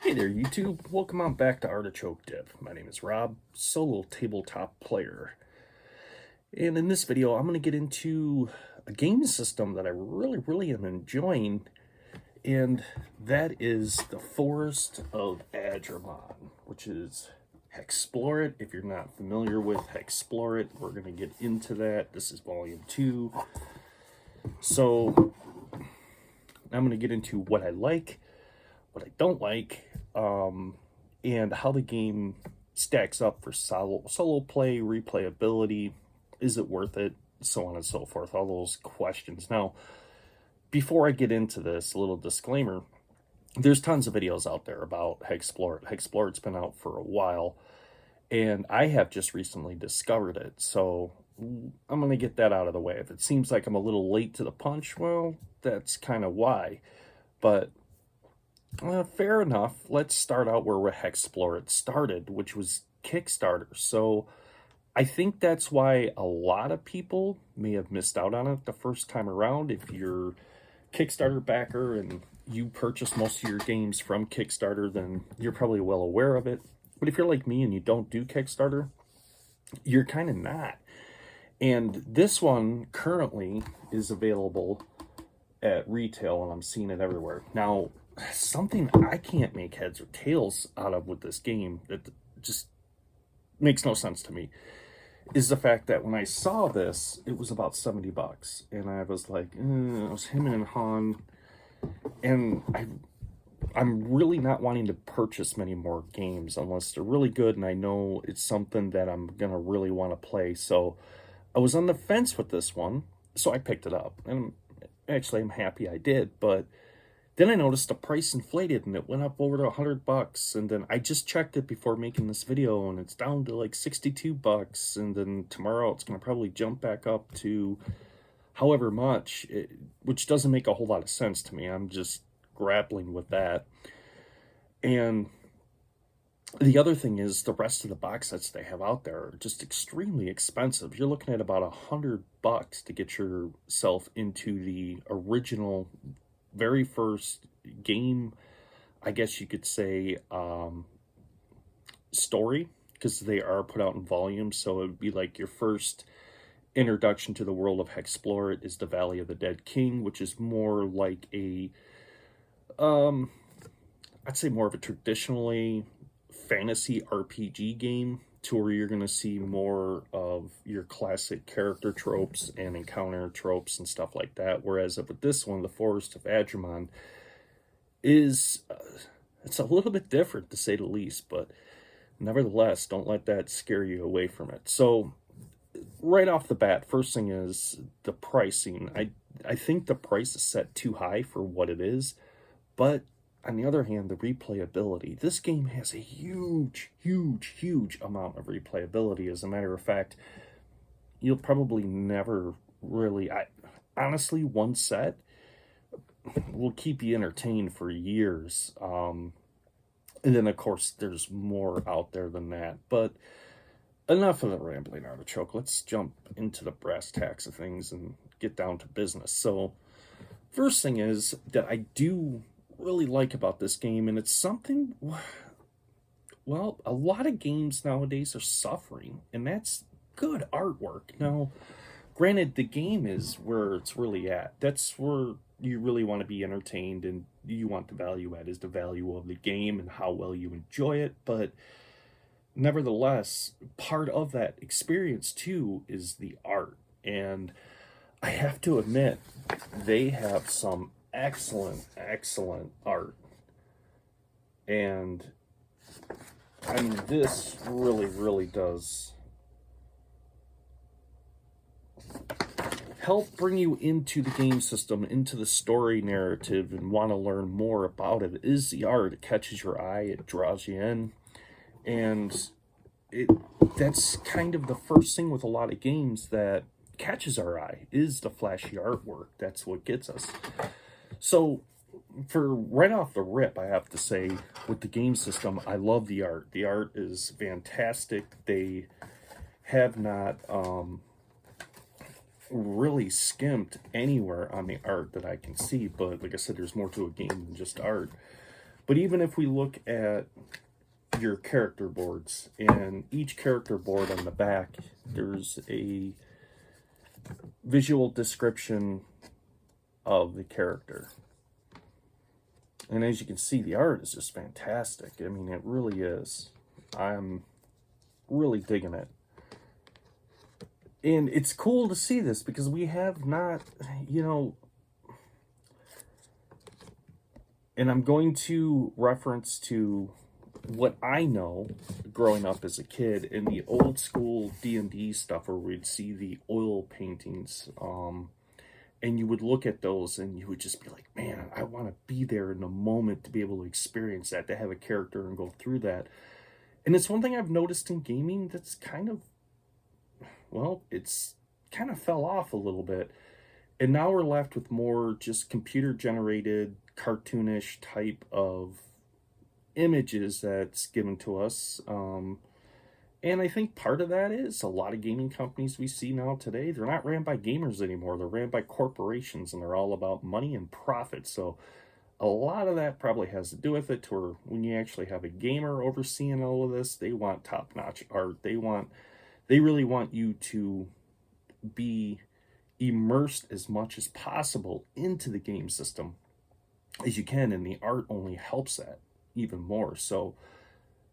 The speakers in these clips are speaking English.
Hey there, YouTube. Welcome on back to Artichoke Dip. My name is Rob, solo tabletop player. And in this video, I'm going to get into a game system that I really am enjoying, and that is the Forest of Adramon, which is Hexplore It. If you're not familiar with Hexplore It, we're going to get into that. This is volume 2. So I'm going to get into what I like, what I don't like, and how the game stacks up for solo play, replayability, is it worth it, so on and so forth, all those questions. Now, before I get into this, a little disclaimer, there's tons of videos out there about Hexplore. Hexplore's been out for a while, and I have just recently discovered it, so I'm going to get that out of the way. If it seems like I'm a little late to the punch, well, that's kind of why. But fair enough. Let's start out where Hexplore It started, which was Kickstarter. So I think that's why a lot of people may have missed out on it the first time around. If you're Kickstarter backer and you purchase most of your games from Kickstarter, then you're probably well aware of it. But if you're like me and you don't do Kickstarter, you're kind of not. And this one currently is available at retail, and I'm seeing it everywhere. Now, something I can't make heads or tails out of with this game that just makes no sense to me is the fact that when I saw this, it was about $70, and I was like, I was hemming and hawing, and I'm really not wanting to purchase many more games unless they're really good and I know it's something that I'm gonna really want to play. So I was on the fence with this one, so I picked it up, and actually I'm happy I did. But then I noticed the price inflated and it went up over to $100, and then I just checked it before making this video and it's down to like $62, and then tomorrow it's going to probably jump back up to however much, which doesn't make a whole lot of sense to me. I'm just grappling with that. And the other thing is the rest of the box sets they have out there are just extremely expensive. You're looking at about $100 to get yourself into the original very first game, I guess you could say, story, because they are put out in volumes. So it would be like your first introduction to the world of Hexplore It is the Valley of the Dead King, which is more like a I'd say more of a traditionally fantasy RPG game, to where you're going to see more of your classic character tropes and encounter tropes and stuff like that. Whereas with this one, the Forest of Adramon is it's a little bit different, to say the least, but nevertheless, don't let that scare you away from it. So right off the bat, first thing is the pricing. I think the price is set too high for what it is, but on the other hand, the replayability. This game has a huge amount of replayability. As a matter of fact, you'll probably never really... honestly, one set will keep you entertained for years. And then, of course, there's more out there than that. But enough of the rambling artichoke. Let's jump into the brass tacks of things and get down to business. So, first thing is that I do really like about this game, and it's something, well, a lot of games nowadays are suffering, and that's good artwork. Now, granted, the game is where it's really at. That's where you really want to be entertained, and you want the value add is the value of the game and how well you enjoy it. But nevertheless, part of that experience too is the art, and I have to admit, they have some excellent art. And I mean, this really does help bring you into the game system, into the story narrative, and want to learn more about it. It is the art. It catches your eye, it draws you in, and that's kind of the first thing with a lot of games that catches our eye, is the flashy artwork. That's what gets us. So, for right off the rip, I have to say, with the game system, I love the art. The art is fantastic. They have not really skimped anywhere on the art that I can see, but like I said, there's more to a game than just art. But even if we look at your character boards, and each character board on the back, there's a visual description of the character. And as you can see, the art is just fantastic. I mean, it really is. I'm really digging it. And it's cool to see this because we have not, you know, and I'm going to reference to what I know growing up as a kid in the old school D&D stuff where we'd see the oil paintings, and you would look at those and you would just be like, man, I want to be there in the moment to be able to experience that, to have a character and go through that. And it's one thing I've noticed in gaming that's kind of, well, it's kind of fell off a little bit. And now we're left with more just computer generated, cartoonish type of images that's given to us. And I think part of that is a lot of gaming companies we see now today, they're not ran by gamers anymore. They're ran by corporations, and they're all about money and profit. So a lot of that probably has to do with it, to where when you actually have a gamer overseeing all of this, they want top-notch art. They really want you to be immersed as much as possible into the game system as you can, and the art only helps that even more. So,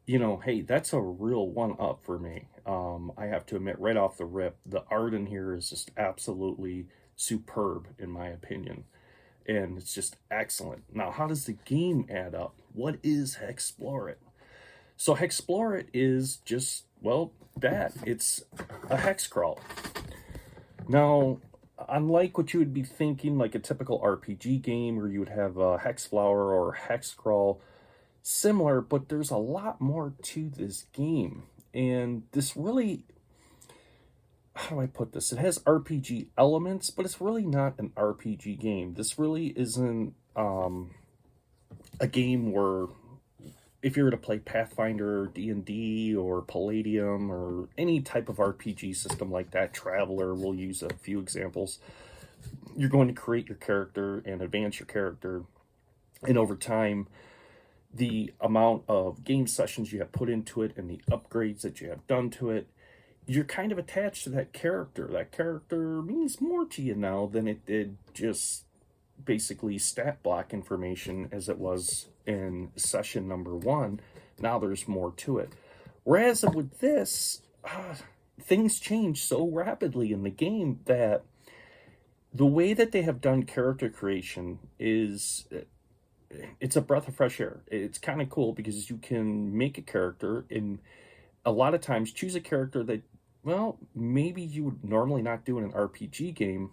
you know, hey, that's a real one-up for me. I have to admit right off the rip, the art in here is just absolutely superb in my opinion, and it's just excellent. Now, how does the game add up? What is Hexplore It? So Hexplore It is just, well, that. It's a hex crawl. Now, unlike what you would be thinking, like a typical RPG game where you would have a hex flower or hex crawl, similar, but there's a lot more to this game. And this really, how do I put this? It has RPG elements, but it's really not an RPG game. This really isn't a game where, if you were to play Pathfinder, D&D, or Palladium, or any type of RPG system like that, Traveler, we'll use a few examples, you're going to create your character and advance your character, and over time, the amount of game sessions you have put into it and the upgrades that you have done to it, you're kind of attached to that character. That character means more to you now than it did just basically stat block information as it was in session number 1. Now there's more to it. Whereas with this, things change so rapidly in the game that the way that they have done character creation is, it's a breath of fresh air. It's kind of cool because you can make a character and a lot of times choose a character that, well, maybe you would normally not do in an RPG game,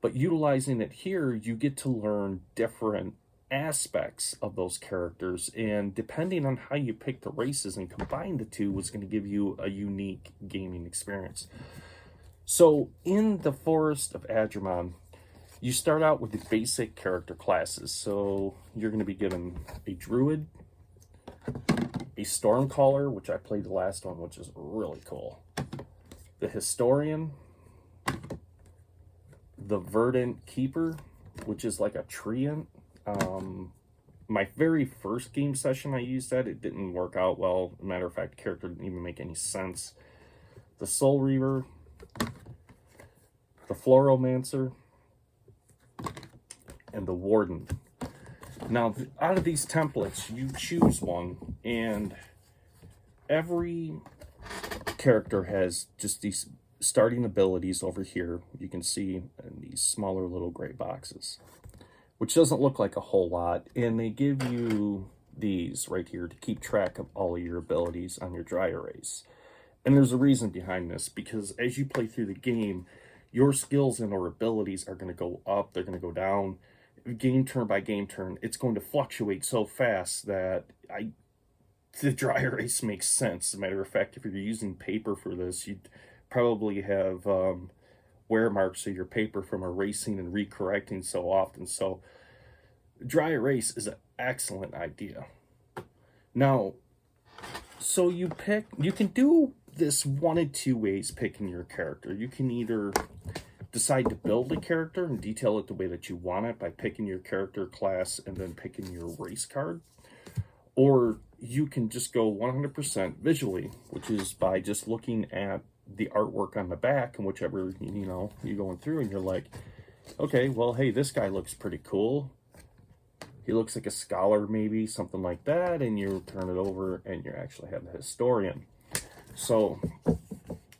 but utilizing it here, you get to learn different aspects of those characters, and depending on how you pick the races and combine the two is going to give you a unique gaming experience. So in the Forest of Adramon, you start out with the basic character classes. So you're going to be given a druid, a stormcaller, which I played the last one, which is really cool, the historian, the verdant keeper, which is like a treant. My very first game session I used that, it didn't work out well. As a matter of fact, the character didn't even make any sense. The soul reaver, the floromancer, and the warden. Now, out of these templates, you choose one, and every character has just these starting abilities over here. You can see in these smaller little gray boxes, which doesn't look like a whole lot, and they give you these right here to keep track of all of your abilities on your dry erase. And there's a reason behind this, because as you play through the game, your skills and or abilities are going to go up, they're going to go down, game turn by game turn. It's going to fluctuate so fast that the dry erase makes sense. As a matter of fact, if you're using paper for this, you'd probably have wear marks of your paper from erasing and recorrecting so often. So dry erase is an excellent idea. Now, so you can do this one of two ways picking your character. You can either decide to build a character and detail it the way that you want it by picking your character class and then picking your race card. Or you can just go 100% visually, which is by just looking at the artwork on the back and whichever, you're going through and you're like, okay, well, hey, this guy looks pretty cool. He looks like a scholar, maybe, something like that. And you turn it over and you actually have the historian. So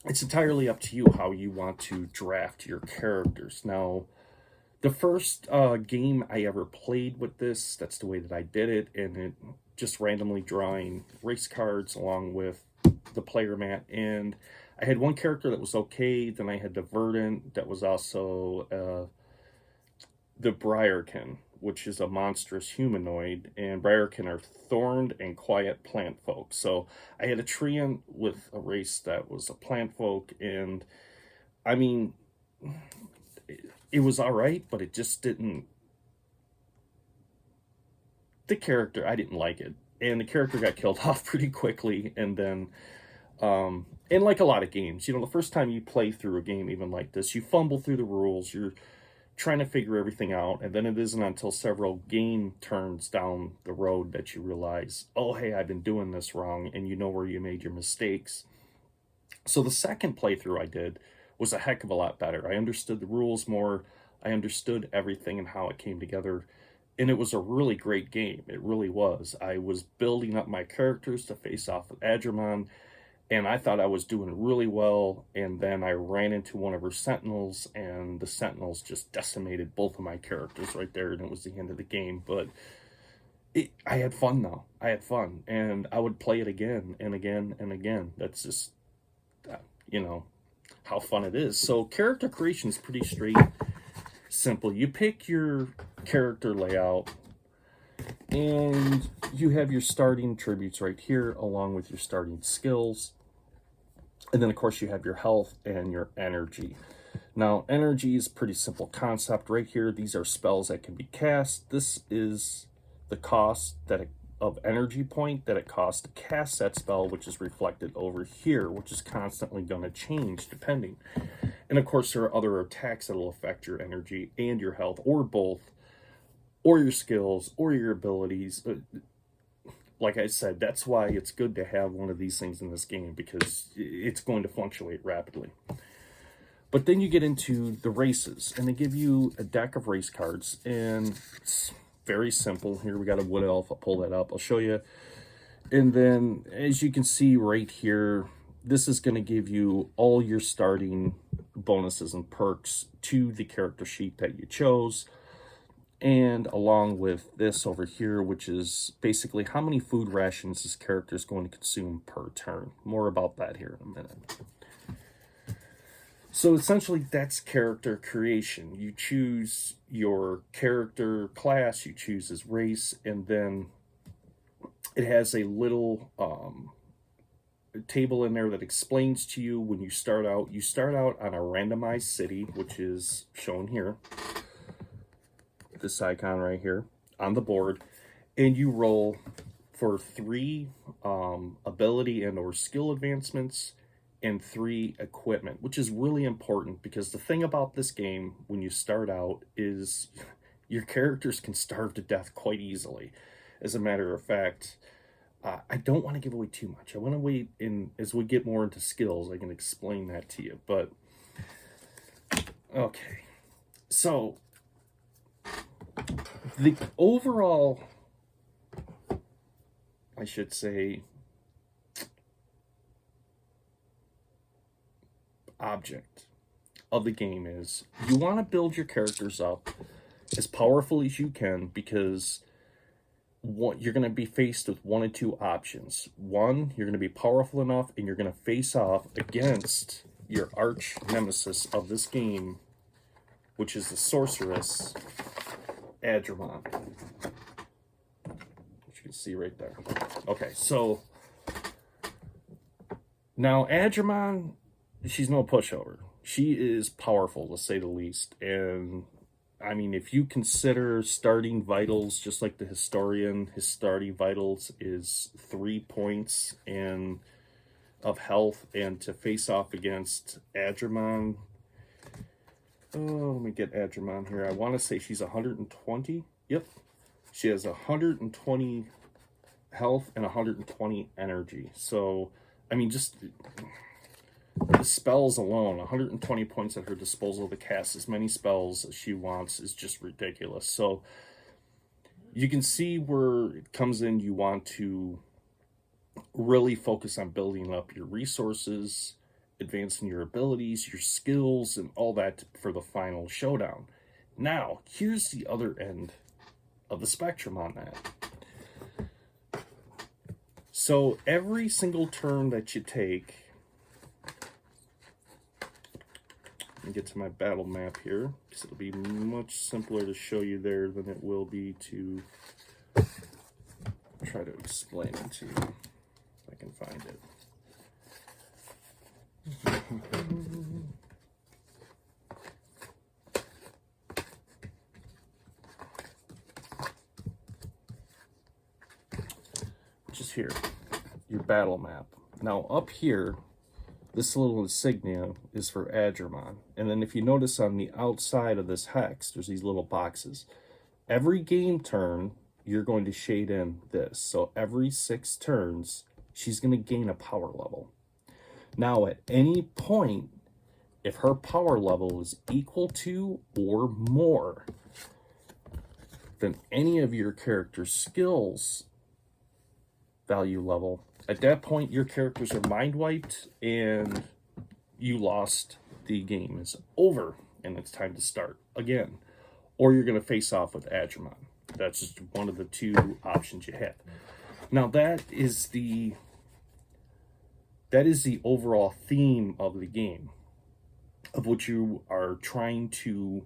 it's entirely up to you how you want to draft your characters. Now, the first game I ever played with this, that's the way that I did it, and it just randomly drawing race cards along with the player mat. And I had one character that was okay, then I had the Verdant that was also the Briarkin, which is a monstrous humanoid, and Briarkin are thorned and quiet plant folk. So I had a Treant with a race that was a plant folk, and I mean, it was all right, but it just didn't. The character, I didn't like it, and the character got killed off pretty quickly. And then, and like a lot of games, the first time you play through a game, even like this, you fumble through the rules. You're trying to figure everything out, and then it isn't until several game turns down the road that you realize, oh, hey, I've been doing this wrong, and you know where you made your mistakes. So the second playthrough I did was a heck of a lot better. I understood the rules more. I understood everything and how it came together, and it was a really great game. It really was. I was building up my characters to face off with Adramon, and I thought I was doing really well, and then I ran into one of her sentinels, and the sentinels just decimated both of my characters right there, and it was the end of the game. But I had fun, though. I had fun, and I would play it again and again and again. That's just, how fun it is. So character creation is pretty simple. You pick your character layout, and you have your starting tributes right here along with your starting skills. And then, of course, you have your health and your energy. Now, energy is a pretty simple concept right here. These are spells that can be cast. This is the cost of energy point that it costs to cast that spell, which is reflected over here, which is constantly going to change depending. And, of course, there are other attacks that will affect your energy and your health, or both, or your skills, or your abilities. Like I said, that's why it's good to have one of these things in this game, because it's going to fluctuate rapidly. But then you get into the races, and they give you a deck of race cards, and it's very simple. Here we got a wood elf. I'll pull that up. I'll show you. And then, as you can see right here, this is going to give you all your starting bonuses and perks to the character sheet that you chose. And along with this over here, which is basically how many food rations this character is going to consume per turn. More about that here in a minute. So essentially, that's character creation. You choose your character class, you choose his race, and then it has a little table in there that explains to you when you start out. You start out on a randomized city, which is shown here. This icon right here on the board, and you roll for 3 ability and or skill advancements and 3 equipment, which is really important, because the thing about this game when you start out is your characters can starve to death quite easily. As a matter of fact, I don't want to give away too much. I want to wait as we get more into skills, I can explain that to you. But okay, so the overall, I should say, object of the game is you want to build your characters up as powerful as you can, because you're going to be faced with 1 of 2 options. One, you're going to be powerful enough and you're going to face off against your arch nemesis of this game, which is the sorceress Adramon, which you can see right there. Okay, so now Adramon, she's no pushover. She is powerful, to say the least. And I mean, if you consider starting vitals, just like the historian, his starting vitals is 3 points of health, and to face off against Adramon, let me get Adramon here. I want to say she's 120. Yep. She has 120 health and 120 energy. So, I mean, just the spells alone, 120 points at her disposal to cast as many spells as she wants is just ridiculous. So you can see where it comes in. You want to really focus on building up your resources, advancing your abilities, your skills, and all that for the final showdown. Now, here's the other end of the spectrum on that. So every single turn that you take, let me get to my battle map here, because it'll be much simpler to show you there than it will be to try to explain it to you, if I can find it. Just here, your battle map. Now up here, this little insignia is for Adramon. And then if you notice on the outside of this hex, there's these little boxes. Every game turn, you're going to shade in this. So every 6 turns, she's going to gain a power level. Now at any point, if her power level is equal to or more than any of your character's skills value level, at that point your characters are mind wiped and you lost. The game is over and it's time to start again, or you're going to face off with Adramon. That's just one of the 2 options you have. Now that is the overall theme of the game, of what you are trying to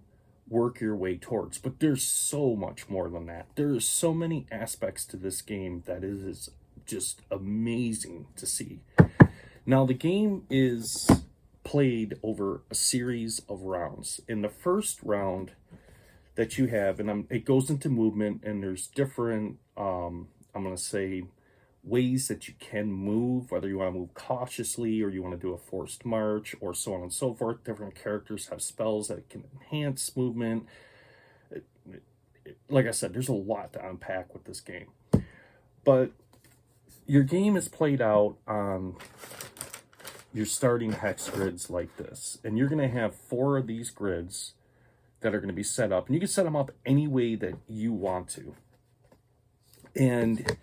work your way towards. But there's so much more than that. There's so many aspects to this game that is just amazing to see. Now the game is played over a series of rounds. In the first round that you have, and it goes into movement, and there's different I'm going to say ways that you can move, whether you want to move cautiously or you want to do a forced march or so on and so forth. Different characters have spells that can enhance movement. Like I said, there's a lot to unpack with this game. But your game is played out on your starting hex grids like this. And you're going to have 4 of these grids that are going to be set up. And you can set them up any way that you want to. And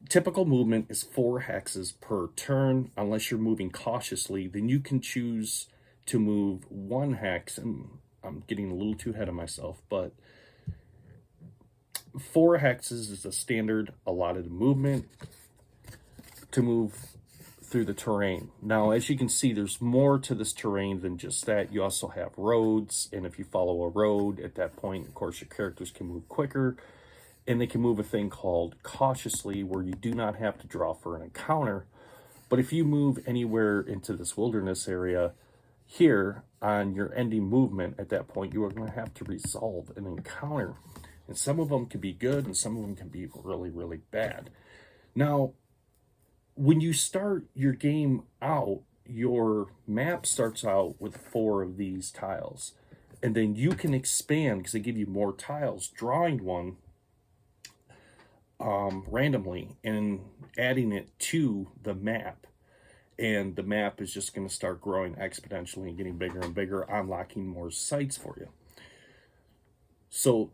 typical movement is 4 hexes per turn. Unless you're moving cautiously, then you can choose to move 1 hex. And I'm getting a little too ahead of myself, but 4 hexes is the standard allotted movement to move through the terrain. Now, as you can see, there's more to this terrain than just that. You also have roads, and if you follow a road at that point, of course, your characters can move quicker, and they can move a thing called cautiously, where you do not have to draw for an encounter. But if you move anywhere into this wilderness area here on your ending movement, at that point, you are going to have to resolve an encounter. And some of them can be good, and some of them can be really, really bad. Now, when you start your game out, your map starts out with 4 of these tiles. And then you can expand, because they give you more tiles, drawing one randomly and adding it to the map. And the map is just going to start growing exponentially and getting bigger and bigger, unlocking more sites for you. So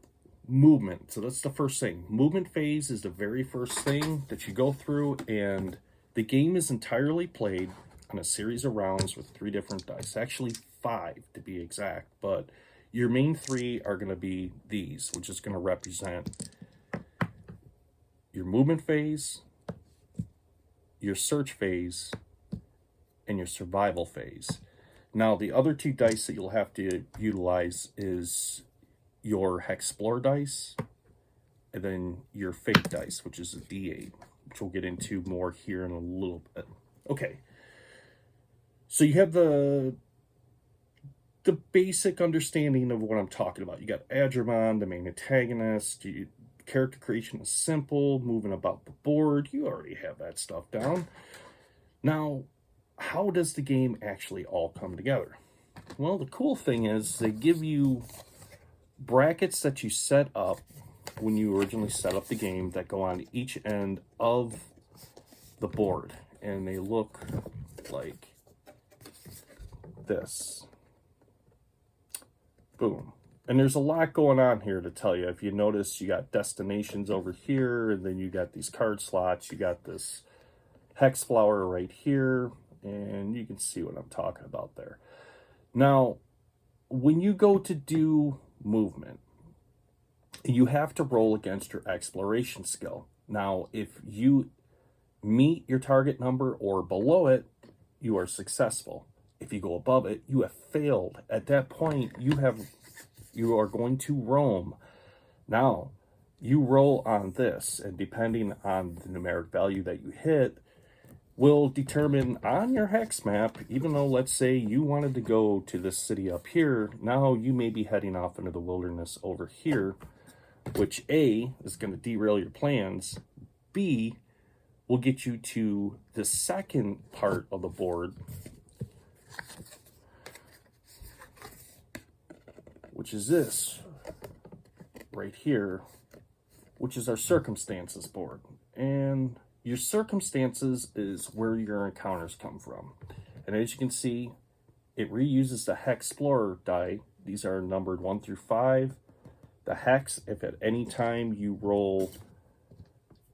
movement. So that's the first thing. Movement phase is the very first thing that you go through, and the game is entirely played on a series of rounds with 3 different dice. Actually 5 to be exact, but your main 3 are going to be these, which is going to represent your movement phase, your search phase, and your survival phase. Now, the other 2 dice that you'll have to utilize is your Hexplore dice, and then your fate dice, which is a D8, which we'll get into more here in a little bit. Okay, so you have the basic understanding of what I'm talking about. You got Adramon, the main antagonist. Character creation is simple, moving about the board. You already have that stuff down. Now, how does the game actually all come together? Well, the cool thing is they give you brackets that you set up when you originally set up the game that go on each end of the board, and they look like this. Boom. And there's a lot going on here to tell you. If you notice, you got destinations over here, and then you got these card slots. You got this Hexplore right here, and you can see what I'm talking about there. Now, when you go to do movement, you have to roll against your exploration skill. Now, if you meet your target number or below it, you are successful. If you go above it, you have failed. At that point, you are going to roam. Now, you roll on this, and depending on the numeric value that you hit, will determine on your hex map, even though, let's say, you wanted to go to this city up here, now you may be heading off into the wilderness over here, which A, is going to derail your plans, B, will get you to the second part of the board, which is this right here, which is our circumstances board. And your circumstances is where your encounters come from. And as you can see, it reuses the Hexplore die. These are numbered 1 through 5. The hex, if at any time you roll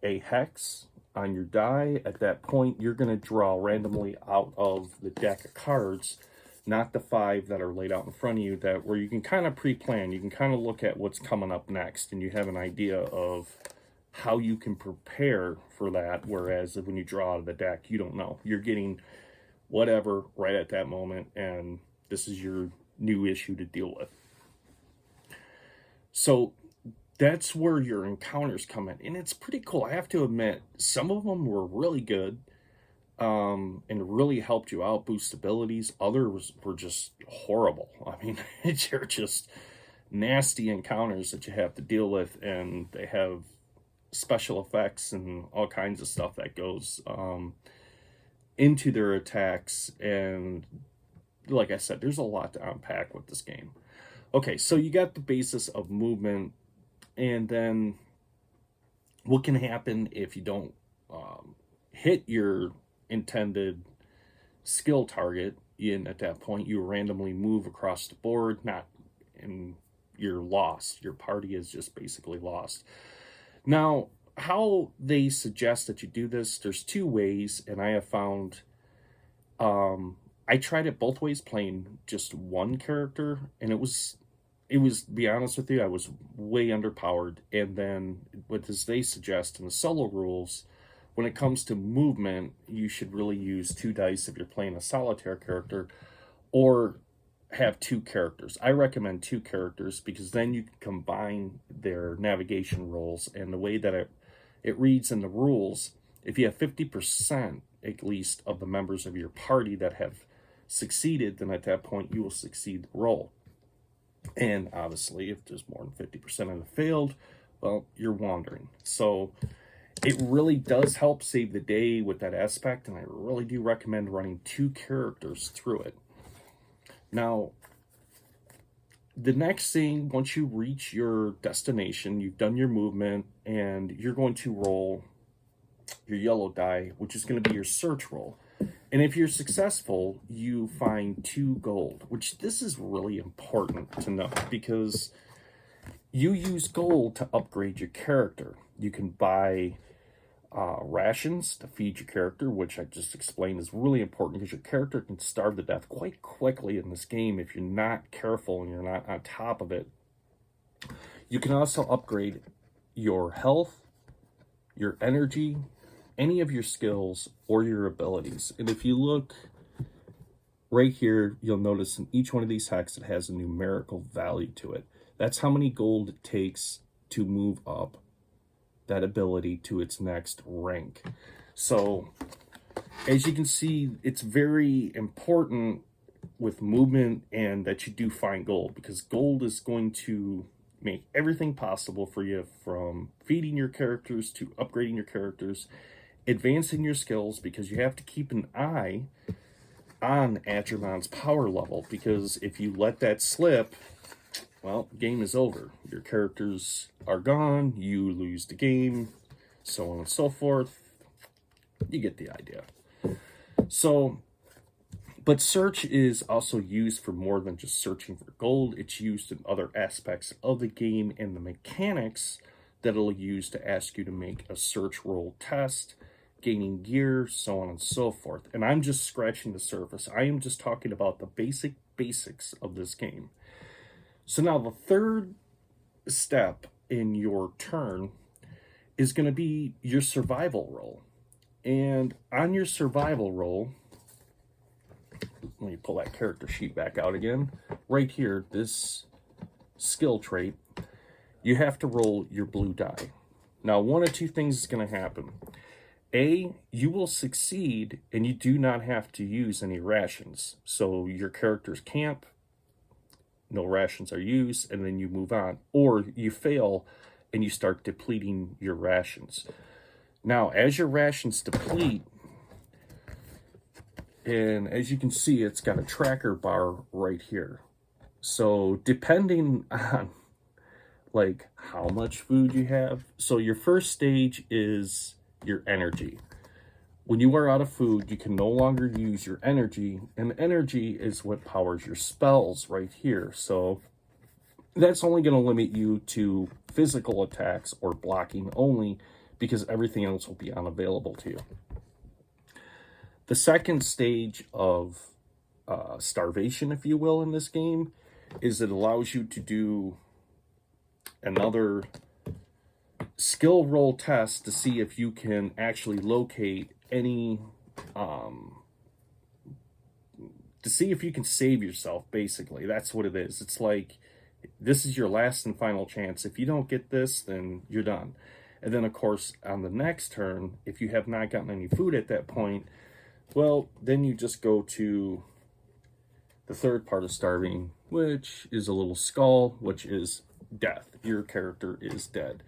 a hex on your die, at that point you're going to draw randomly out of the deck of cards, not the 5 that are laid out in front of you, that where you can kind of pre-plan. You can kind of look at what's coming up next, and you have an idea of how you can prepare for that, whereas when you draw out of the deck, you don't know. You're getting whatever right at that moment, and this is your new issue to deal with. So that's where your encounters come in, and it's pretty cool. I have to admit, some of them were really good, and really helped you out, boost abilities. Others were just horrible. I mean, they're just nasty encounters that you have to deal with, and they have special effects and all kinds of stuff that goes into their attacks. And like I said, there's a lot to unpack with this game. Okay, so you got the basis of movement, and then what can happen if you don't hit your intended skill target. At that point, you randomly move across the board, and you're lost. Your party is just basically lost. Now, how they suggest that you do this, there's 2 ways, and I have found, I tried it both ways, playing just one character, and it was, to be honest with you, I was way underpowered. And then, as they suggest in the solo rules, when it comes to movement, you should really use 2 dice if you're playing a solitaire character, or have 2 characters. I recommend 2 characters because then you can combine their navigation rolls, and the way that it reads in the rules, if you have 50% at least of the members of your party that have succeeded, then at that point you will succeed the roll. And obviously, if there's more than 50% that have failed, well, you're wandering. So it really does help save the day with that aspect, and I really do recommend running 2 characters through it. Now, the next thing, once you reach your destination, you've done your movement, and you're going to roll your yellow die, which is going to be your search roll. And if you're successful, you find 2 gold, which this is really important to know, because you use gold to upgrade your character. You can buy rations to feed your character, which I just explained is really important because your character can starve to death quite quickly in this game if you're not careful and you're not on top of it. You can also upgrade your health, your energy, any of your skills, or your abilities. And if you look right here, you'll notice in each one of these hexes it has a numerical value to it. That's how many gold it takes to move up that ability to its next rank. So as you can see, it's very important with movement and that you do find gold, because gold is going to make everything possible for you, from feeding your characters to upgrading your characters, advancing your skills, because you have to keep an eye on Adramon's power level, because if you let that slip, well, game is over. Your characters are gone, you lose the game, so on and so forth. You get the idea. So, but search is also used for more than just searching for gold. It's used in other aspects of the game and the mechanics that it'll use to ask you to make a search roll test, gaining gear, so on and so forth. And I'm just scratching the surface. I am just talking about the basics of this game. So now the third step in your turn is going to be your survival roll. And on your survival roll, let me pull that character sheet back out again. Right here, this skill trait, you have to roll your blue die. Now, one of two things is going to happen. A, you will succeed and you do not have to use any rations. So your characters camp, no rations are used, and then you move on. Or you fail and you start depleting your rations. Now, as your rations deplete, and as you can see, it's got a tracker bar right here. So depending on like how much food you have, so your first stage is your energy. When you are out of food, you can no longer use your energy, and energy is what powers your spells right here. So that's only going to limit you to physical attacks or blocking only, because everything else will be unavailable to you. The second stage of starvation, if you will, in this game, is it allows you to do another skill roll test to see if you can actually locate any, to see if you can save yourself, basically. That's what it is. It's like, this is your last and final chance. If you don't get this, then you're done. And then, of course, on the next turn, if you have not gotten any food at that point, well, then you just go to the third part of starving, which is a little skull, which is death. Your character is dead.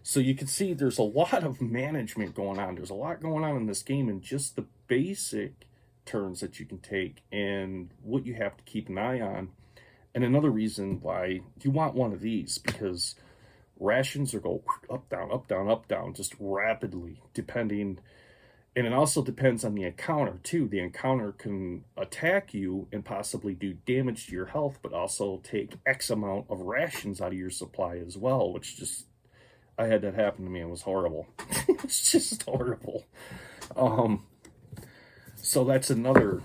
So you can see there's a lot of management going on. There's a lot going on in this game, and just the basic turns that you can take and what you have to keep an eye on. And another reason why you want one of these, because rations are go up, down, up, down, up, down, just rapidly, depending. And it also depends on the encounter, too. The encounter can attack you and possibly do damage to your health, but also take X amount of rations out of your supply as well, which just, I had that happen to me. It was horrible. It's just horrible. So that's another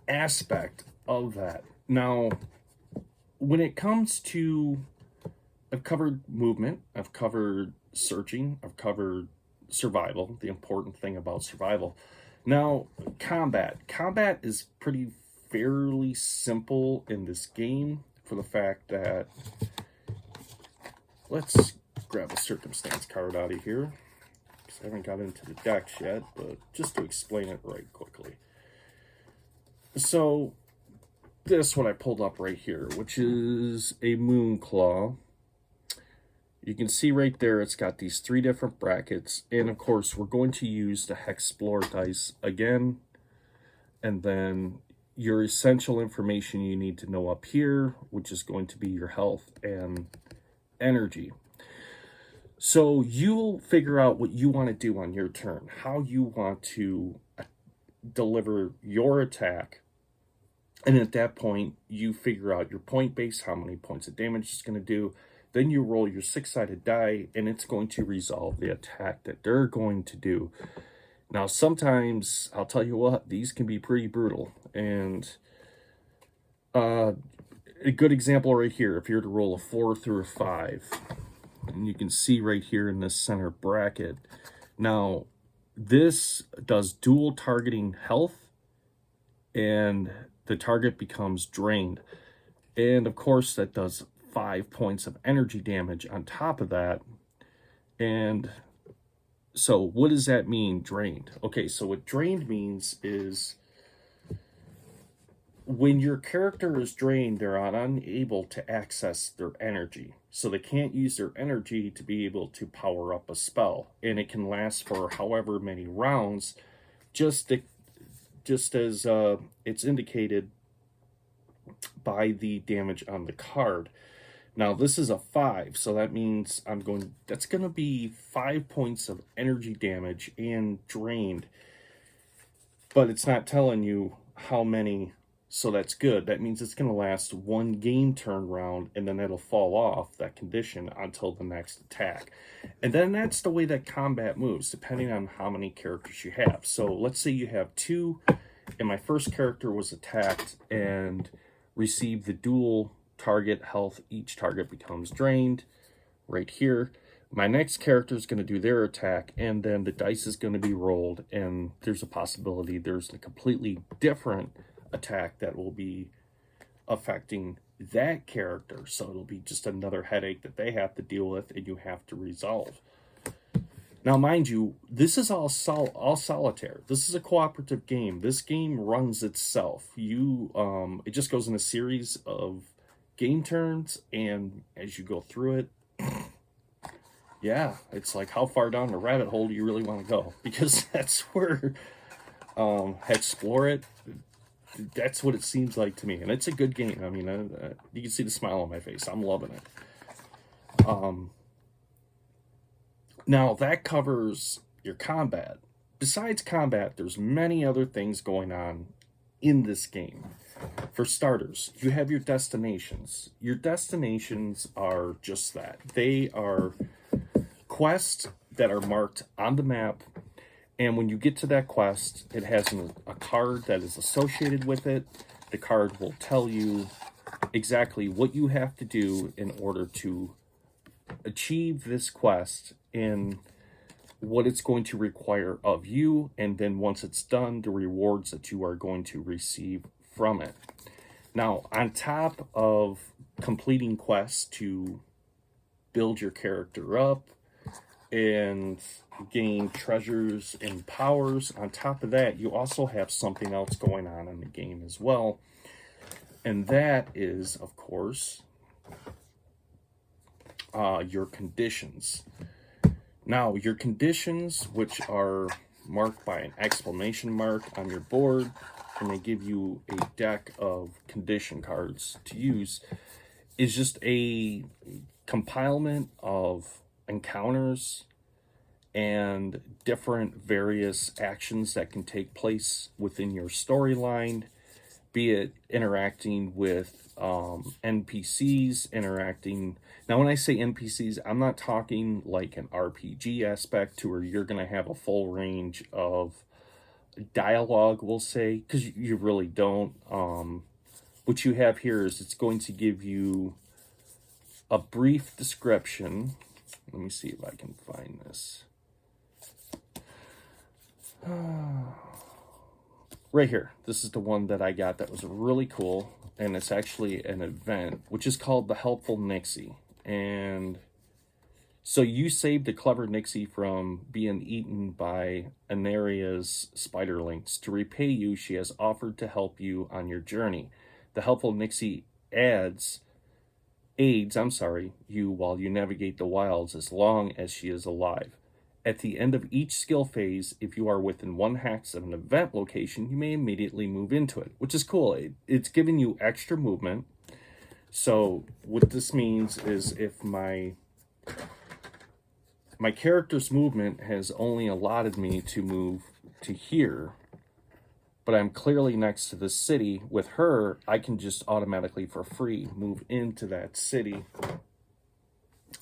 aspect of that. Now, when it comes to, I've covered movement, I've covered searching, I've covered survival, the important thing about survival. Now, combat. Combat is pretty fairly simple in this game for the fact that, let's grab a circumstance card out of here, because I haven't got into the decks yet, but just to explain it right quickly. So, this what I pulled up right here, which is a moon claw. You can see right there, it's got these 3 different brackets. And of course, we're going to use the Hexplore dice again. And then your essential information you need to know up here, which is going to be your health and energy. So you'll figure out what you want to do on your turn, how you want to deliver your attack. And at that point, you figure out your point base, how many points of damage it's going to do. Then you roll your 6-sided die, and it's going to resolve the attack that they're going to do. Now, sometimes, I'll tell you what, these can be pretty brutal. And a good example right here, if you're to roll a 4 through a 5, and you can see right here in this center bracket. Now, this does dual targeting health, and the target becomes drained. And, of course, that does 5 points of energy damage on top of that. And so what does that mean, drained? Okay, so what drained means is when your character is drained, they're unable to access their energy. So they can't use their energy to be able to power up a spell. And it can last for however many rounds, just as it's indicated by the damage on the card. Now this is a 5, so that means that's going to be 5 points of energy damage and drained. But it's not telling you how many, so that's good. That means it's going to last 1 game turn round, and then it'll fall off that condition until the next attack. And then that's the way that combat moves, depending on how many characters you have. So let's say you have 2, and my first character was attacked and received the dual target health. Each target becomes drained right here. My next character is going to do their attack, and then the dice is going to be rolled, and there's a possibility there's a completely different attack that will be affecting that character. So it'll be just another headache that they have to deal with and you have to resolve. Now, mind you, this is all solitaire. This is a cooperative game. This game runs itself. It just goes in a series of game turns, and as you go through it, yeah, it's like, how far down the rabbit hole do you really want to go? Because that's where Hexplore it. That's what it seems like to me, and it's a good game. I mean, you can see the smile on my face. I'm loving it. Now that covers your combat. Besides combat, there's many other things going on in this game. For starters, you have your destinations. Your destinations are just that. They are quests that are marked on the map, and when you get to that quest, it has a card that is associated with it. The card will tell you exactly what you have to do in order to achieve this quest and what it's going to require of you, and then once it's done, the rewards that you are going to receive from it. Now, on top of completing quests to build your character up and gain treasures and powers, on top of that, you also have something else going on in the game as well. And that is, of course, your conditions. Now, your conditions, which are marked by an exclamation mark on your board, and they give you a deck of condition cards to use, is just a compilement of encounters and different various actions that can take place within your storyline, be it interacting with NPCs, interacting... Now, when I say NPCs, I'm not talking like an RPG aspect to where you're going to have a full range of dialogue, we'll say, because you really don't. What you have here is it's going to give you a brief description. Let me see if I can find this. Right here. This is the one that I got that was really cool, and it's actually an event, which is called the Helpful Nixie. And so you saved the clever Nixie from being eaten by Anaria's spiderlings. To repay you, she has offered to help you on your journey. The Helpful Nixie aids you while you navigate the wilds as long as she is alive. At the end of each skill phase, if you are within 1 hex of an event location, you may immediately move into it, which is cool. It's giving you extra movement. So what this means is if my character's movement has only allotted me to move to here, but I'm clearly next to the city, with her, I can just automatically, for free, move into that city.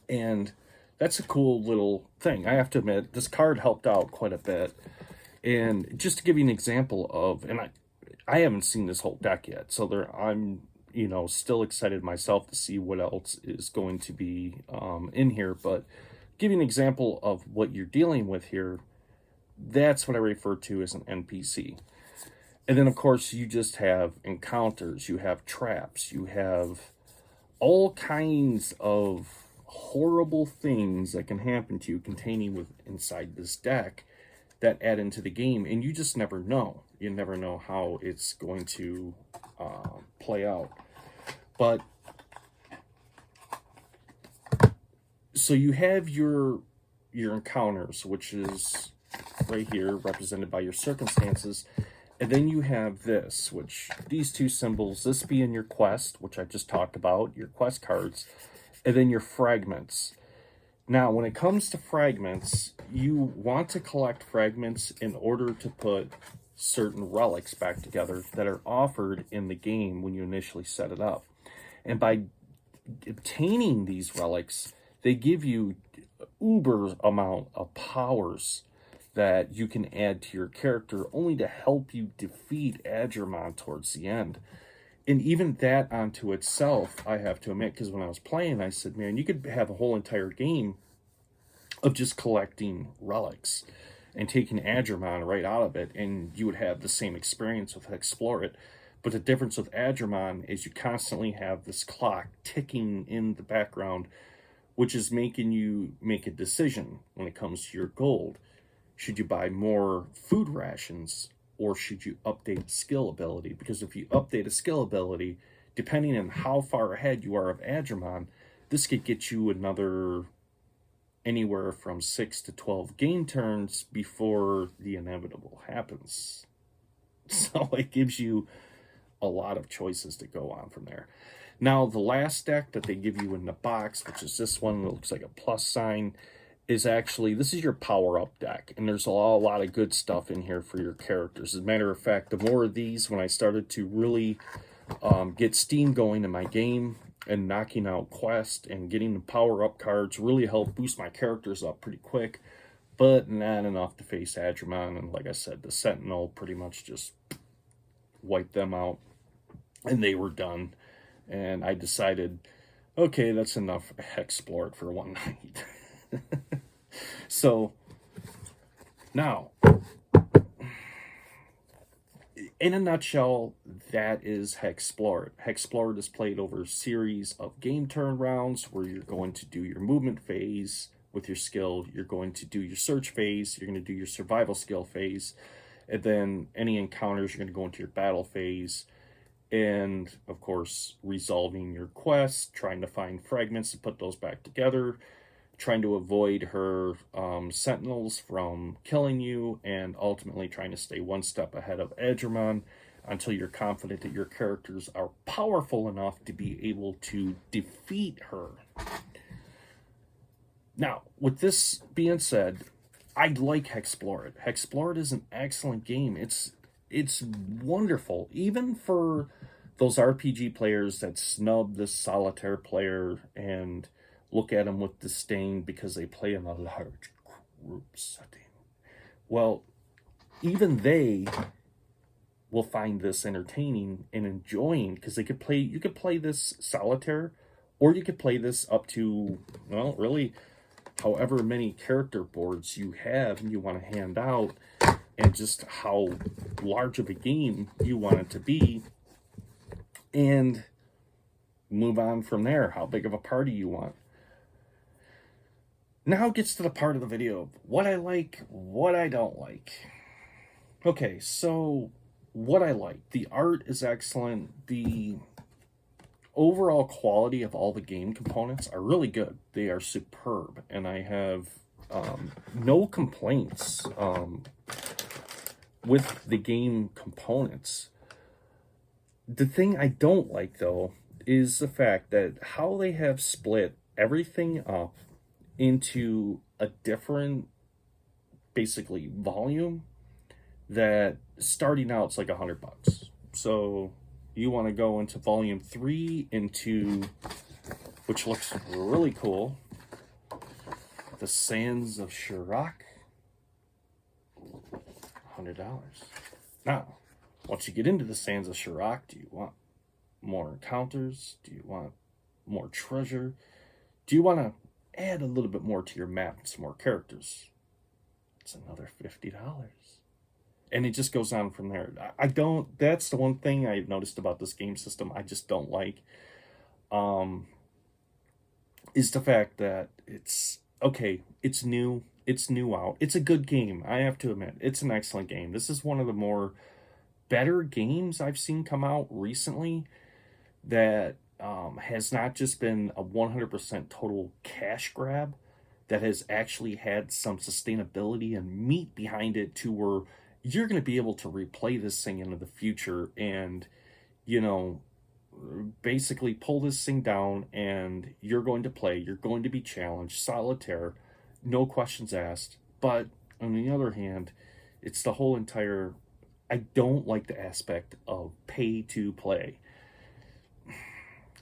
And that's a cool little thing. I have to admit, this card helped out quite a bit. And just to give you an example of, and I haven't seen this whole deck yet, so I'm still excited myself to see what else is going to be in here. But give you an example of what you're dealing with here, that's what I refer to as an NPC. And then, of course, you just have encounters, you have traps, you have all kinds of horrible things that can happen to you containing inside this deck that add into the game, and you just never know. You never know how it's going to play out. But so you have your encounters, which is right here represented by your circumstances. And then you have this, which these two symbols, this being your quest, which I just talked about, your quest cards, and then your fragments. Now, when it comes to fragments, you want to collect fragments in order to put certain relics back together that are offered in the game when you initially set it up. And by obtaining these relics, they give you uber amount of powers that you can add to your character, only to help you defeat Adramon towards the end. And even that onto itself, I have to admit, because when I was playing, I said, man, you could have a whole entire game of just collecting relics and taking Adramon right out of it, and you would have the same experience with Hexplore It. But the difference with Adramon is you constantly have this clock ticking in the background, which is making you make a decision when it comes to your gold. Should you buy more food rations, or should you update skill ability? Because if you update a skill ability, depending on how far ahead you are of Adramon, this could get you another anywhere from 6 to 12 game turns before the inevitable happens. So it gives you a lot of choices to go on from there. Now, the last deck that they give you in the box, which is this one that looks like a plus sign, is actually, this is your power-up deck, and there's a lot of good stuff in here for your characters. As a matter of fact, the more of these, when I started to really get steam going in my game and knocking out quests and getting the power-up cards, really helped boost my characters up pretty quick, but not enough to face Adramon. And like I said, the Sentinel pretty much just wiped them out, and they were done. And I decided, okay, that's enough Hexplore It for one night. So now, in a nutshell, that is Hexplore It. Hexplore It is played over a series of game turn rounds where you're going to do your movement phase with your skill, you're going to do your search phase, you're going to do your survival skill phase, and then any encounters, you're going to go into your battle phase, and of course resolving your quests, trying to find fragments to put those back together, trying to avoid her sentinels from killing you, and ultimately trying to stay one step ahead of Adramon until you're confident that your characters are powerful enough to be able to defeat her. Now, with this being said, I like Hexplore It. Hexplore It is an excellent game. It's wonderful, even for those RPG players that snub this solitaire player and look at them with disdain because they play in a large group setting. Well, even they will find this entertaining and enjoying, because they could play. You could play this solitaire, or you could play this up to, well, really, however many character boards you have and you want to hand out, and just how large of a game you want it to be, and move on from there, how big of a party you want. Now it gets to the part of the video of what I like, what I don't like. Okay, so what I like. The art is excellent. The overall quality of all the game components are really good. They are superb, and I have no complaints with the game components. The thing I don't like, though, is the fact that how they have split everything up into a different, basically, volume, that starting out it's like $100. So you want to go into volume 3, into, which looks really cool, the Sands of Shirok, $100. Now, once you get into the Sands of Shirok, do you want more encounters? Do you want more treasure? Do you want to add a little bit more to your map and some more characters? It's another $50. And it just goes on from there. I don't, that's the one thing I've noticed about this game system I just don't like, is the fact that it's, okay, it's new out. It's a good game, I have to admit. It's an excellent game. This is one of the more better games I've seen come out recently that has not just been a 100% total cash grab, that has actually had some sustainability and meat behind it, to where you're going to be able to replay this thing into the future and, you know, basically pull this thing down and you're going to play, you're going to be challenged, solitaire, no questions asked. But on the other hand, it's the whole entire, I don't like the aspect of pay to play.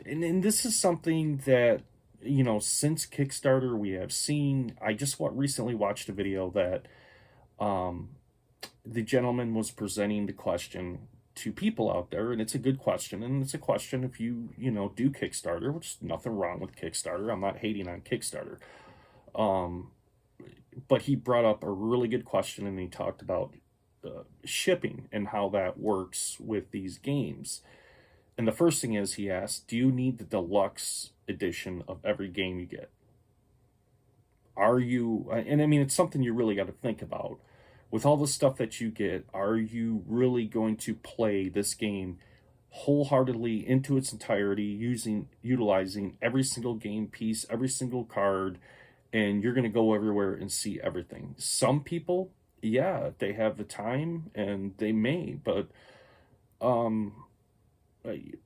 And this is something that, you know, since Kickstarter we have seen. I just recently watched a video that um, the gentleman was presenting the question to people out there, and it's a good question, and it's a question if you know, do Kickstarter, which is nothing wrong with Kickstarter. I'm not hating on Kickstarter. Um, but he brought up a really good question, and he talked about shipping and how that works with these games. And the first thing is, he asked, do you need the deluxe edition of every game you get? Are you, and I mean, it's something you really got to think about. With all the stuff that you get, are you really going to play this game wholeheartedly into its entirety, utilizing every single game piece, every single card, and you're going to go everywhere and see everything? Some people, yeah, they have the time and they may, but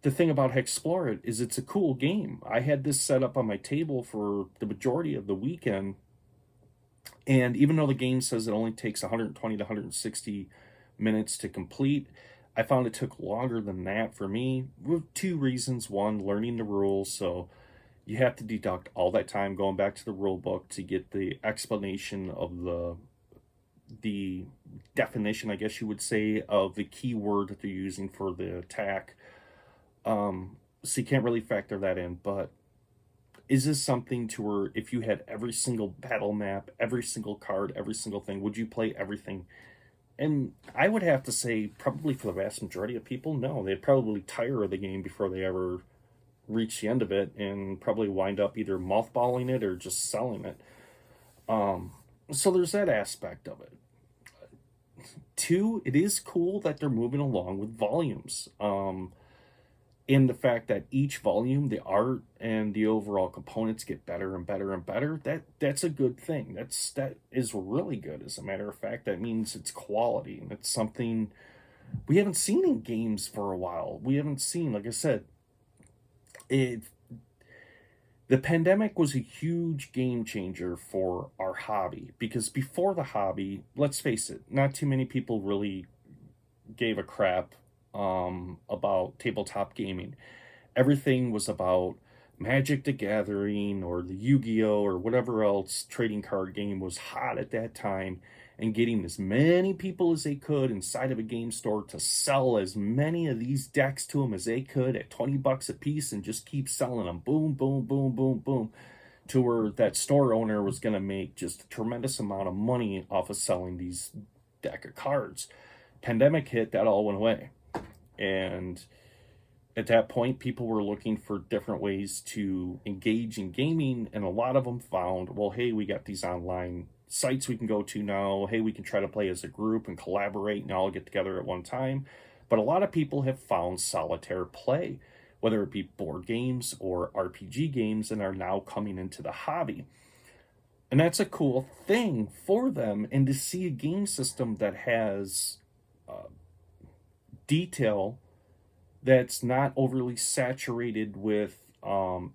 the thing about Hexplore is it's a cool game. I had this set up on my table for the majority of the weekend, and even though the game says it only takes 120 to 160 minutes to complete, I found it took longer than that for me, with two reasons. One, learning the rules, so you have to deduct all that time going back to the rule book to get the explanation of the definition, I guess you would say, of the keyword that they're using for the attack. So you can't really factor that in, but is this something to where if you had every single battle map, every single card, every single thing, would you play everything? And I would have to say, probably for the vast majority of people, no. They'd probably tire of the game before they ever reach the end of it and probably wind up either mothballing it or just selling it. So there's that aspect of it. Two, it is cool that they're moving along with volumes. In the fact that each volume, the art and the overall components get better and better and better, that's a good thing. That is really good. As a matter of fact, that means it's quality, and it's something we haven't seen in games for a while. We haven't seen, like I said, the pandemic was a huge game changer for our hobby, because before the hobby, let's face it, not too many people really gave a crap about tabletop gaming. Everything was about Magic the Gathering or the Yu-Gi-Oh or whatever else trading card game was hot at that time, and getting as many people as they could inside of a game store to sell as many of these decks to them as they could at 20 bucks a piece, and just keep selling them, boom, boom, boom, boom, boom, to where that store owner was going to make just a tremendous amount of money off of selling these deck of cards. Pandemic hit, that all went away. And at that point, people were looking for different ways to engage in gaming, and a lot of them found, well, hey, we got these online sites we can go to now. Hey, we can try to play as a group and collaborate and all get together at one time. But a lot of people have found solitaire play, whether it be board games or RPG games, and are now coming into the hobby. And that's a cool thing for them. And to see a game system that has detail that's not overly saturated with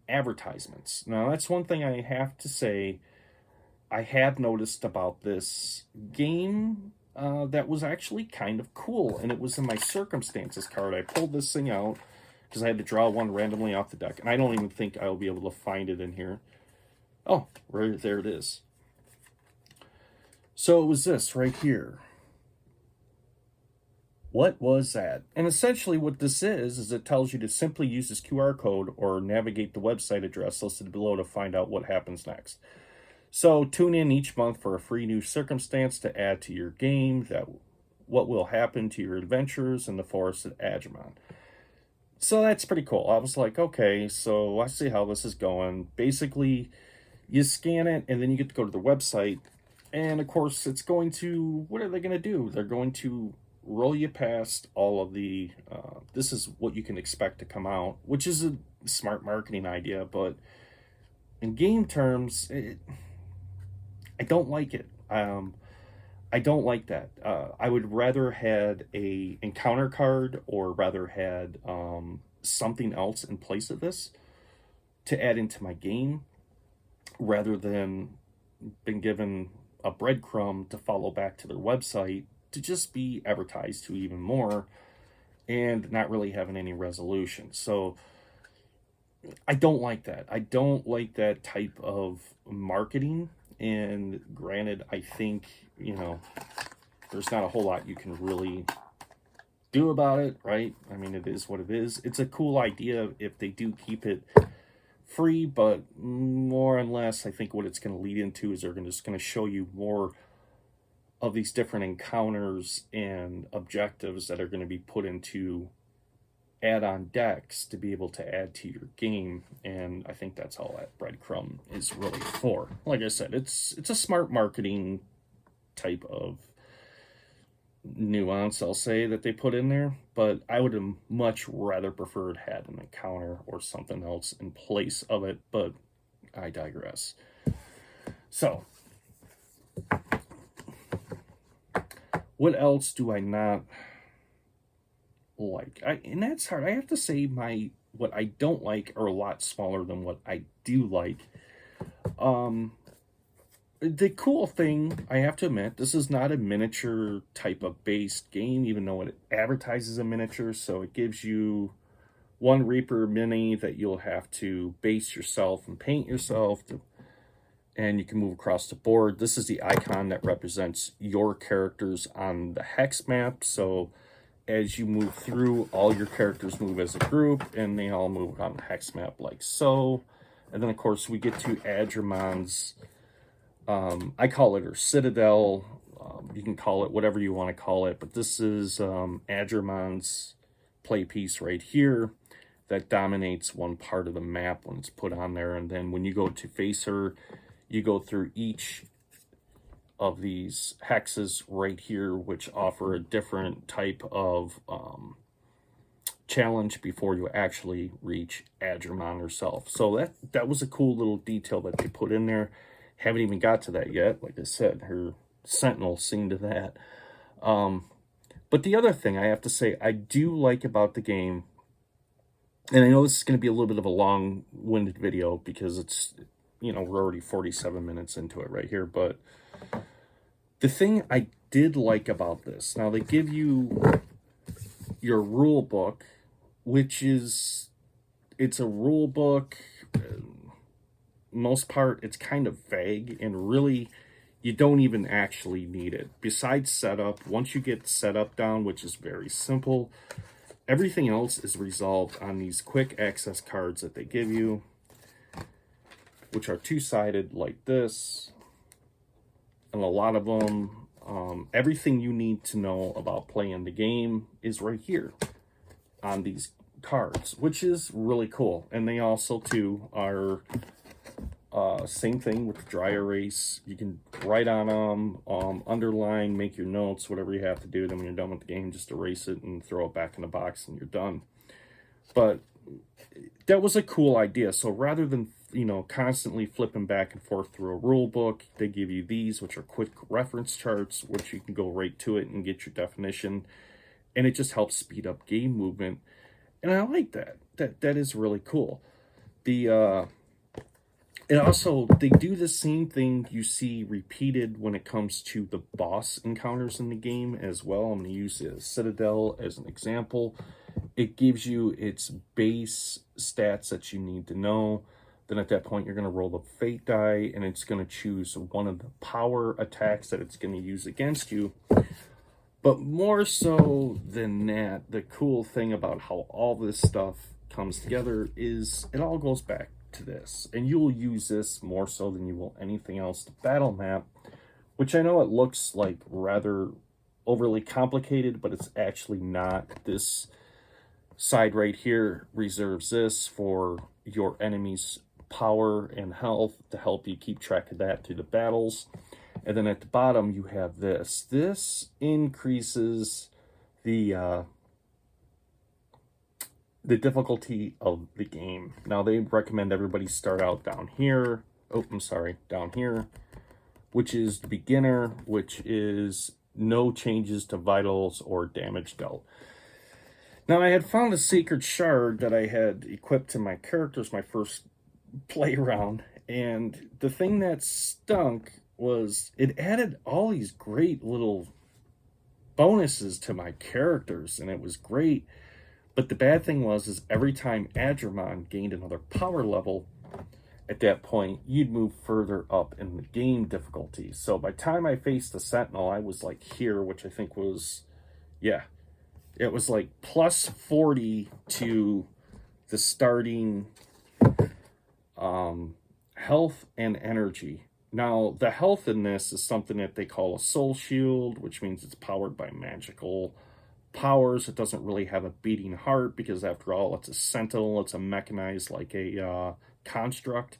advertisements. Now, that's one thing I have to say I have noticed about this game that was actually kind of cool, and it was in my circumstances card. I pulled this thing out because I had to draw one randomly off the deck, and I don't even think I'll be able to find it in here. Oh, right there it is. So it was this right here. What was that? And essentially what this is it tells you to simply use this QR code or navigate the website address listed below to find out what happens next. So tune in each month for a free new circumstance to add to your game, that what will happen to your adventures in the forest at Agimon. So that's pretty cool. I was like, okay, so I see how this is going. Basically, you scan it, and then you get to go to the website. And of course, it's going to, what are they going to do? They're going to roll you past all of the, this is what you can expect to come out, which is a smart marketing idea, but in game terms, I don't like it. I don't like that. I would rather had a encounter card, or rather had something else in place of this to add into my game, rather than been given a breadcrumb to follow back to their website to just be advertised to even more and not really having any resolution. So I don't like that. I don't like that type of marketing. And granted, I think, there's not a whole lot you can really do about it, right? I mean, it is what it is. It's a cool idea if they do keep it free, but more and less, I think what it's going to lead into is they're just going to show you more of these different encounters and objectives that are going to be put into add-on decks to be able to add to your game. And I think that's all that breadcrumb is really for. Like I said, it's a smart marketing type of nuance, I'll say, that they put in there, but I would have much rather preferred had an encounter or something else in place of it, but I digress. So what else do I not like? And that's hard. I have to say what I don't like are a lot smaller than what I do like. The cool thing, I have to admit, this is not a miniature type of based game, even though it advertises a miniature. So it gives you one Reaper mini that you'll have to base yourself and paint yourself, and you can move across the board. This is the icon that represents your characters on the hex map. So as you move through, all your characters move as a group, and they all move on the hex map like so. And then, of course, we get to Adgermon's, I call it her Citadel. You can call it whatever you want to call it, but this is Adgermon's play piece right here that dominates one part of the map when it's put on there. And then when you go to face her, you go through each of these hexes right here, which offer a different type of challenge before you actually reach Adgermon herself. So that was a cool little detail that they put in there. Haven't even got to that yet. Like I said, her Sentinel seen to that. But the other thing I have to say I do like about the game, and I know this is going to be a little bit of a long-winded video because it's, we're already 47 minutes into it right here, but the thing I did like about this, now they give you your rule book, which is, it's a rule book. Most part, it's kind of vague, and really, you don't even actually need it. Besides setup, once you get setup down, which is very simple, everything else is resolved on these quick access cards that they give you, which are two-sided like this. And a lot of them, everything you need to know about playing the game is right here on these cards, which is really cool. And they also, too, are same thing with dry erase. You can write on them, underline, make your notes, whatever you have to do. Then when you're done with the game, just erase it and throw it back in the box and you're done. But that was a cool idea. So rather than, constantly flipping back and forth through a rule book, they give you these, which are quick reference charts, which you can go right to it and get your definition. And it just helps speed up game movement. And I like that. That is really cool. And also, they do the same thing you see repeated when it comes to the boss encounters in the game as well. I'm going to use the Citadel as an example. It gives you its base stats that you need to know. Then at that point, you're going to roll the fate die, and it's going to choose one of the power attacks that it's going to use against you. But more so than that, the cool thing about how all this stuff comes together is it all goes back to this. And you'll use this more so than you will anything else. The battle map, which I know it looks like rather overly complicated, but it's actually not. This side right here reserves this for your enemy's power and health to help you keep track of that through the battles. And then at the bottom you have this. This increases the difficulty of the game. Now they recommend everybody start out down here. Oh, I'm sorry, down here. which is the beginner, which is no changes to vitals or damage dealt. Now, I had found a sacred shard that I had equipped to my characters my first play around, and the thing that stunk was it added all these great little bonuses to my characters, and it was great. But the bad thing was is every time Adramon gained another power level, at that point, you'd move further up in the game difficulty. So by the time I faced the Sentinel, I was like here, which I think was, yeah, it was like plus 40 to the starting health and energy. Now, the health in this is something that they call a soul shield, which means it's powered by magical powers. It doesn't really have a beating heart because, after all, it's a sentinel. It's a mechanized, like a construct.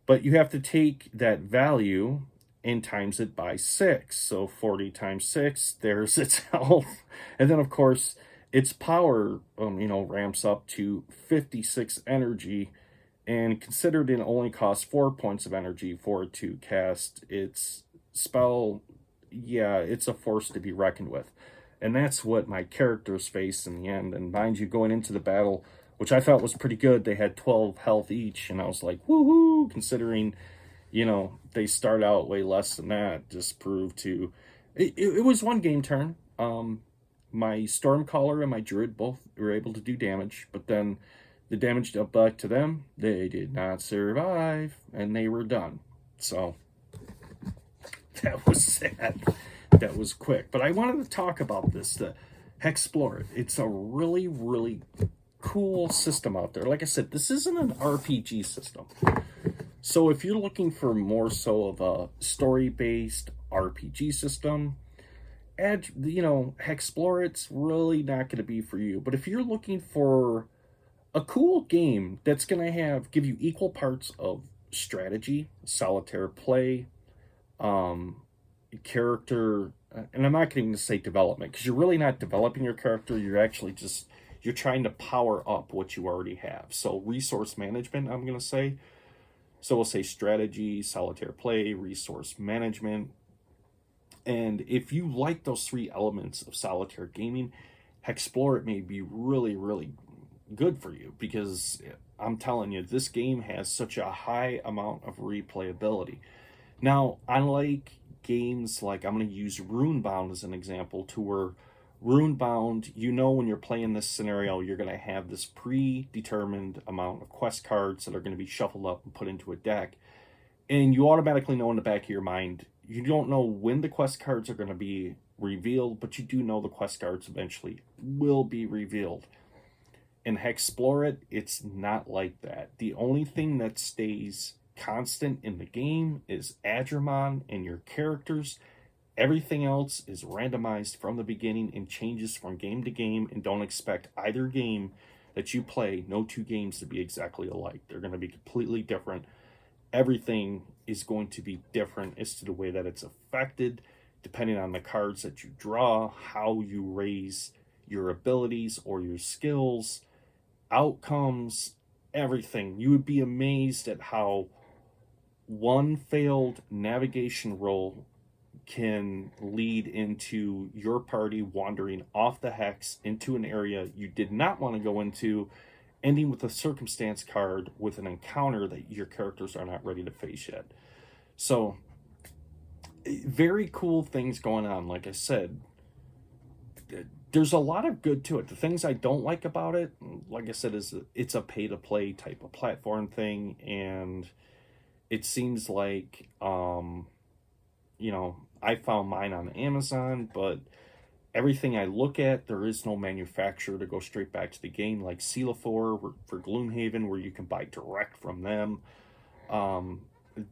But you have to take that value and times it by 6. So 40 times 6, there's its health. And then, of course, its power, ramps up to 56 energy. And considered it only costs 4 points of energy for it to cast its spell, yeah, it's a force to be reckoned with. And that's what my characters faced in the end. And mind you, going into the battle, which I thought was pretty good, they had 12 health each. And I was like, woohoo, considering, they start out way less than that. Just proved to... It was one game turn. My Stormcaller and my Druid both were able to do damage, but then the damage dealt back to them, they did not survive, and they were done. So, that was sad. That was quick. But I wanted to talk about this, the Hexplore. It's a really, really cool system out there. Like I said, this isn't an RPG system. So if you're looking for more so of a story-based RPG system, Hexplore, it's really not going to be for you. But if you're looking for a cool game that's going to give you equal parts of strategy, solitaire play, character, and I'm not going to say development, because you're really not developing your character. You're actually you're trying to power up what you already have. So resource management, I'm going to say. So we'll say strategy, solitaire play, resource management. And if you like those 3 elements of solitaire gaming, Hexplore, it may be really, really good for you, because I'm telling you, this game has such a high amount of replayability. Now, unlike games like, I'm going to use Runebound as an example, to where Runebound, when you're playing this scenario, you're going to have this predetermined amount of quest cards that are going to be shuffled up and put into a deck. And you automatically know in the back of your mind, you don't know when the quest cards are going to be revealed, but you do know the quest cards eventually will be revealed. In Hexplore, it's not like that. The only thing that stays constant in the game is Adramon and your characters. Everything else is randomized from the beginning and changes from game to game, and don't expect either game that you play, no 2 games, to be exactly alike. They're going to be completely different. Everything is going to be different as to the way that it's affected, depending on the cards that you draw, how you raise your abilities or your skills, outcomes, everything. You would be amazed at how one failed navigation roll can lead into your party wandering off the hex into an area you did not want to go into, ending with a circumstance card with an encounter that your characters are not ready to face yet. So, very cool things going on. Like I said, there's a lot of good to it. The things I don't like about it, like I said, is it's a pay-to-play type of platform thing, and it seems like, I found mine on Amazon, but everything I look at, there is no manufacturer to go straight back to the game, like Solitaire for Gloomhaven, where you can buy direct from them.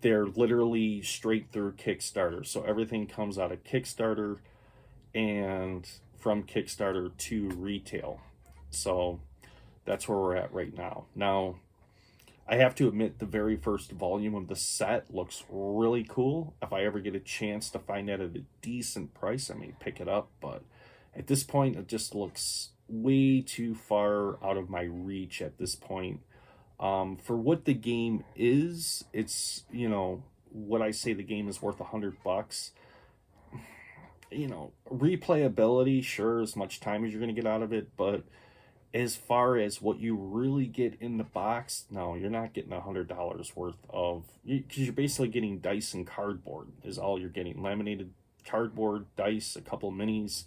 They're literally straight through Kickstarter, so everything comes out of Kickstarter and from Kickstarter to retail. So that's where we're at right now. Now, I have to admit, the very first volume of the set looks really cool. If I ever get a chance to find that at a decent price, I may pick it up. But at this point, it just looks way too far out of my reach at this point. For what the game is, it's, would I say the game is worth $100? You know, replayability, sure, as much time as you're going to get out of it, but as far as what you really get in the box, no, you're not getting $100 worth of, because you're basically getting dice and cardboard is all you're getting. Laminated cardboard, dice, a couple minis,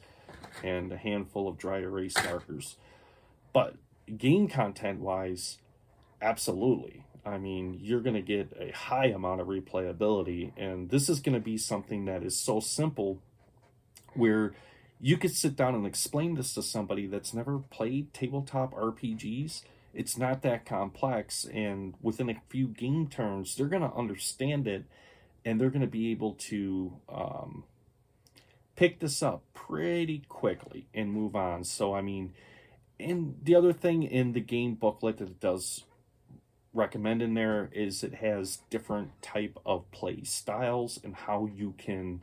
and a handful of dry erase markers. But game content wise, absolutely. I mean, you're going to get a high amount of replayability, and this is going to be something that is so simple where you could sit down and explain this to somebody that's never played tabletop RPGs. It's not that complex, and within a few game turns, they're going to understand it, and they're going to be able to pick this up pretty quickly and move on. So, I mean, and the other thing in the game booklet that it does recommend in there is it has different type of play styles and how you can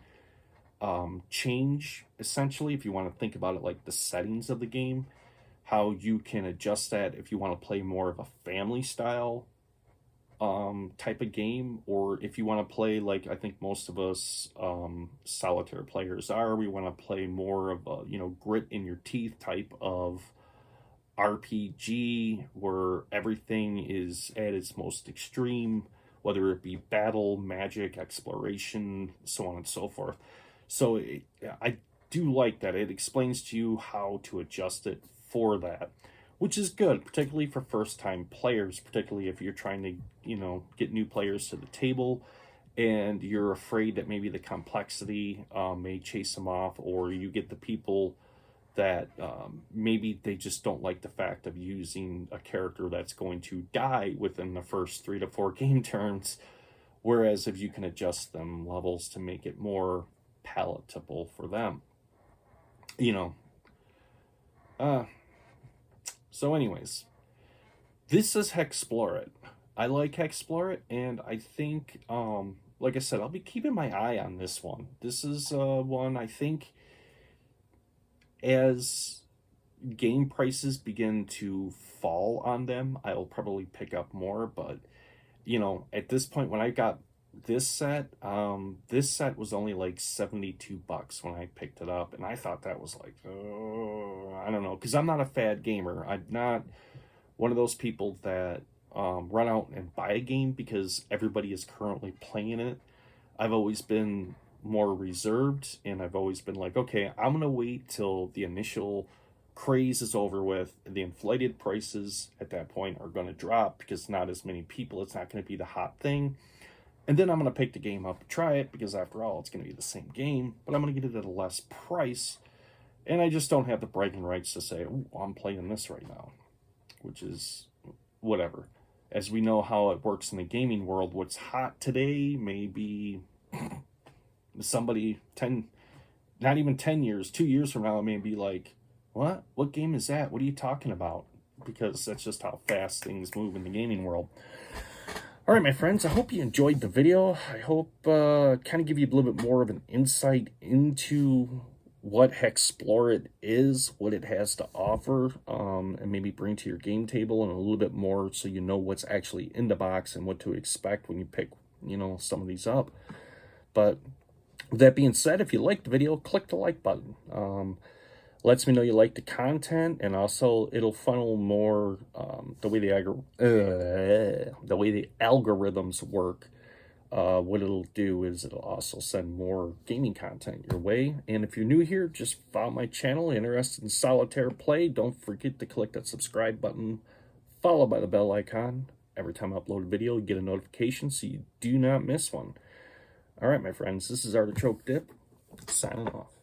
change, essentially, if you want to think about it like the settings of the game, how you can adjust that if you want to play more of a family style type of game, or if you want to play like I think most of us solitaire players are, we want to play more of a, you know, grit in your teeth type of RPG where everything is at its most extreme, whether it be battle, magic, exploration, so on and so forth. So I do like that. It explains to you how to adjust it for that, which is good, particularly for first-time players, particularly if you're trying to, you know, get new players to the table and you're afraid that maybe the complexity may chase them off, or you get the people that maybe they just don't like the fact of using a character that's going to die within the first 3 to 4 game turns, whereas if you can adjust them levels to make it more palatable for them, you know. So anyways, this is Hexplore It. I like Hexplore It, and I think, like I said, I'll be keeping my eye on this one. This is one I think as game prices begin to fall on them, I'll probably pick up more. But, you know, at this point, when I got this set was only like $72 when I picked it up, and I thought that was like, oh, I don't know, because I'm not a fad gamer. I'm not one of those people that run out and buy a game because everybody is currently playing it. I've always been more reserved, and I've always been like, okay, I'm gonna wait till the initial craze is over with. The inflated prices at that point are going to drop because not as many people, it's not going to be the hot thing. And then I'm going to pick the game up and try it, because after all, it's going to be the same game, but I'm going to get it at a less price. And I just don't have the bragging rights to say, oh, I'm playing this right now, which is whatever. As we know how it works in the gaming world, what's hot today may be somebody not even 10 years, 2 years from now, it may be like, what? What game is that? What are you talking about? Because that's just how fast things move in the gaming world. All right, my friends, I hope you enjoyed the video. I hope kind of give you a little bit more of an insight into what Hexplore It is, what it has to offer, and maybe bring to your game table, and a little bit more so you know what's actually in the box and what to expect when you pick, you know, some of these up. But with that being said, if you liked the video, click the like button. Lets me know you like the content, and also it'll funnel more the way the algorithms work. What it'll do is it'll also send more gaming content your way. And if you're new here, just follow my channel, interested in solitaire play, don't forget to click that subscribe button, followed by the bell icon. Every time I upload a video, you get a notification so you do not miss one. All right, my friends, this is Artichoke Dip, signing off.